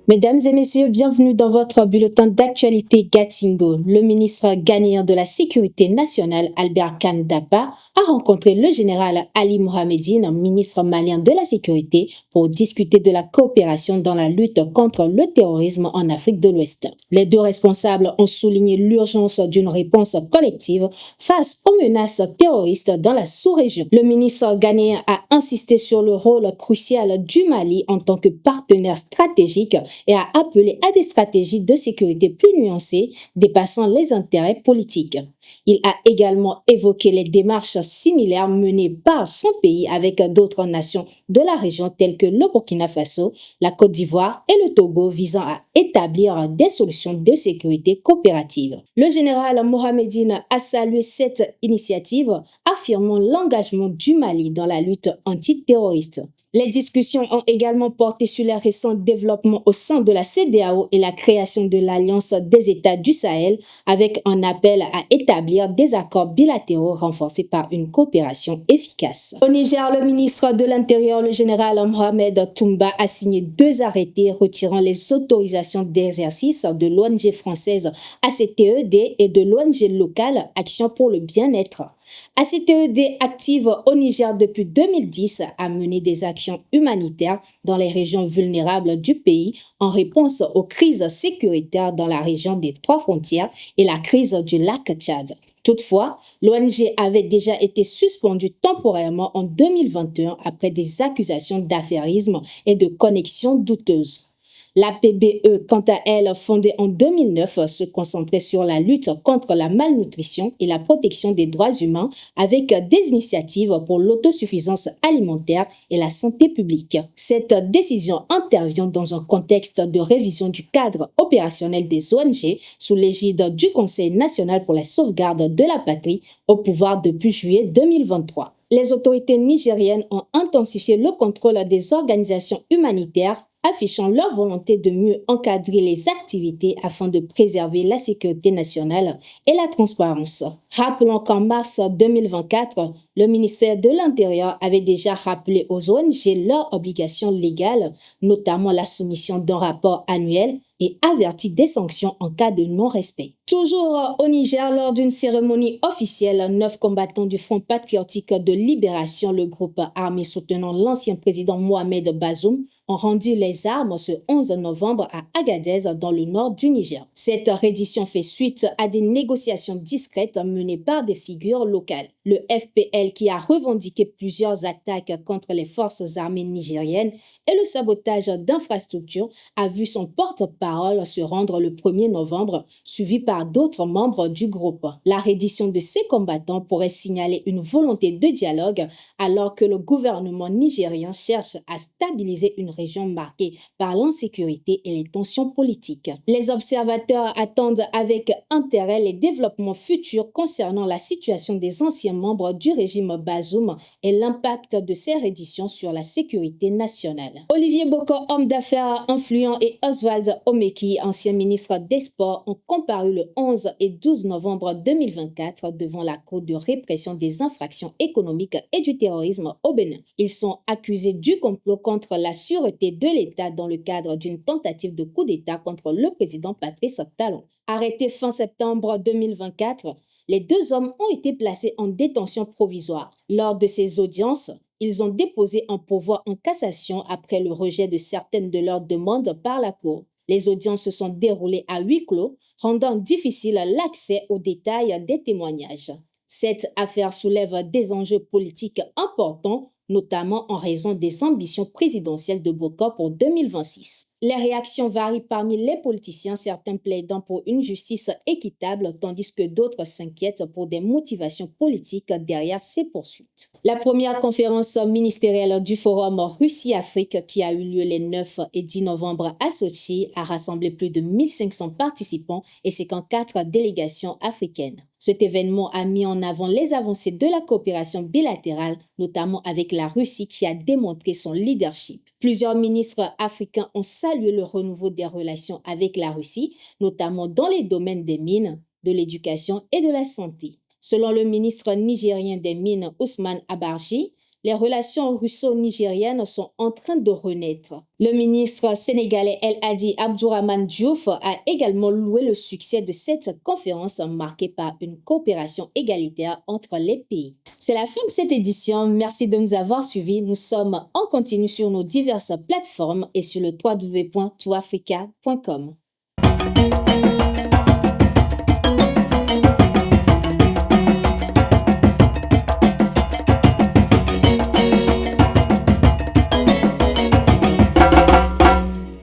Mesdames et messieurs, bienvenue dans votre bulletin d'actualité Gatingo. Le ministre ghanéen de la Sécurité nationale, Albert Khan Daba, a rencontré le général Ali Mohamedine, ministre malien de la Sécurité, pour discuter de la coopération dans la lutte contre le terrorisme en Afrique de l'Ouest. Les deux responsables ont souligné l'urgence d'une réponse collective face aux menaces terroristes dans la sous-région. Le ministre ghanéen a insisté sur le rôle crucial du Mali en tant que partenaire stratégique et a appelé à des stratégies de sécurité plus nuancées, dépassant les intérêts politiques. Il a également évoqué les démarches similaires menées par son pays avec d'autres nations de la région telles que le Burkina Faso, la Côte d'Ivoire et le Togo visant à établir des solutions de sécurité coopérative. Le général Mohamedine a salué cette initiative, affirmant l'engagement du Mali dans la lutte antiterroriste. Les discussions ont également porté sur les récents développements au sein de la CEDEAO et la création de l'Alliance des États du Sahel avec un appel à établir des accords bilatéraux renforcés par une coopération efficace. Au Niger, le ministre de l'Intérieur, le général Mohamed Toumba, a signé 2 arrêtés retirant les autorisations d'exercice de l'ONG française ACTED et de l'ONG locale Action pour le bien-être. ACTED, active au Niger depuis 2010, a mené des actions humanitaires dans les régions vulnérables du pays en réponse aux crises sécuritaires dans la région des 3 frontières et la crise du lac Tchad. Toutefois, l'ONG avait déjà été suspendue temporairement en 2021 après des accusations d'affairisme et de connexions douteuses. La PBE, quant à elle, fondée en 2009, se concentrait sur la lutte contre la malnutrition et la protection des droits humains avec des initiatives pour l'autosuffisance alimentaire et la santé publique. Cette décision intervient dans un contexte de révision du cadre opérationnel des ONG sous l'égide du Conseil national pour la sauvegarde de la patrie au pouvoir depuis juillet 2023. Les autorités nigériennes ont intensifié le contrôle des organisations humanitaires, affichant leur volonté de mieux encadrer les activités afin de préserver la sécurité nationale et la transparence. Rappelons qu'en mars 2024, le ministère de l'Intérieur avait déjà rappelé aux ONG leurs obligations légales, notamment la soumission d'un rapport annuel, et averti des sanctions en cas de non-respect. Toujours au Niger, lors d'une cérémonie officielle, 9 combattants du Front patriotique de libération, le groupe armé soutenant l'ancien président Mohamed Bazoum, ont rendu les armes ce 11 novembre à Agadez, dans le nord du Niger. Cette reddition fait suite à des négociations discrètes menées par des figures locales. Le FPL, qui a revendiqué plusieurs attaques contre les forces armées nigériennes et le sabotage d'infrastructures, a vu son porte-parole se rendre le 1er novembre, suivi par d'autres membres du groupe. La reddition de ces combattants pourrait signaler une volonté de dialogue alors que le gouvernement nigérien cherche à stabiliser une région marquée par l'insécurité et les tensions politiques. Les observateurs attendent avec intérêt les développements futurs concernant la situation des anciens membres du régime Bazoum et l'impact de ces redditions sur la sécurité nationale. Olivier Boko, homme d'affaires influent, et Oswald Omeki, ancien ministre des Sports, ont comparu le 11 et 12 novembre 2024 devant la Cour de répression des infractions économiques et du terrorisme au Bénin. Ils sont accusés du complot contre la sûreté de l'État dans le cadre d'une tentative de coup d'État contre le président Patrice Talon. Arrêtés fin septembre 2024, les 2 hommes ont été placés en détention provisoire. Lors de ces audiences, ils ont déposé un pourvoi en cassation après le rejet de certaines de leurs demandes par la Cour. Les audiences se sont déroulées à huis clos, rendant difficile l'accès aux détails des témoignages. Cette affaire soulève des enjeux politiques importants, notamment en raison des ambitions présidentielles de Boko pour 2026. Les réactions varient parmi les politiciens, certains plaidant pour une justice équitable, tandis que d'autres s'inquiètent pour des motivations politiques derrière ces poursuites. La première conférence ministérielle du Forum Russie-Afrique, qui a eu lieu les 9 et 10 novembre à Sochi, a rassemblé plus de 1500 participants et 54 délégations africaines. Cet événement a mis en avant les avancées de la coopération bilatérale, notamment avec la Russie qui a démontré son leadership. Plusieurs ministres africains ont salué le renouveau des relations avec la Russie, notamment dans les domaines des mines, de l'éducation et de la santé. Selon le ministre nigérien des Mines, Ousmane Abarji, les relations russo-nigériennes sont en train de renaître. Le ministre sénégalais El Hadi Abdourahmane Diouf a également loué le succès de cette conférence marquée par une coopération égalitaire entre les pays. C'est la fin de cette édition. Merci de nous avoir suivis. Nous sommes en continu sur nos diverses plateformes et sur le www.touafrica.com.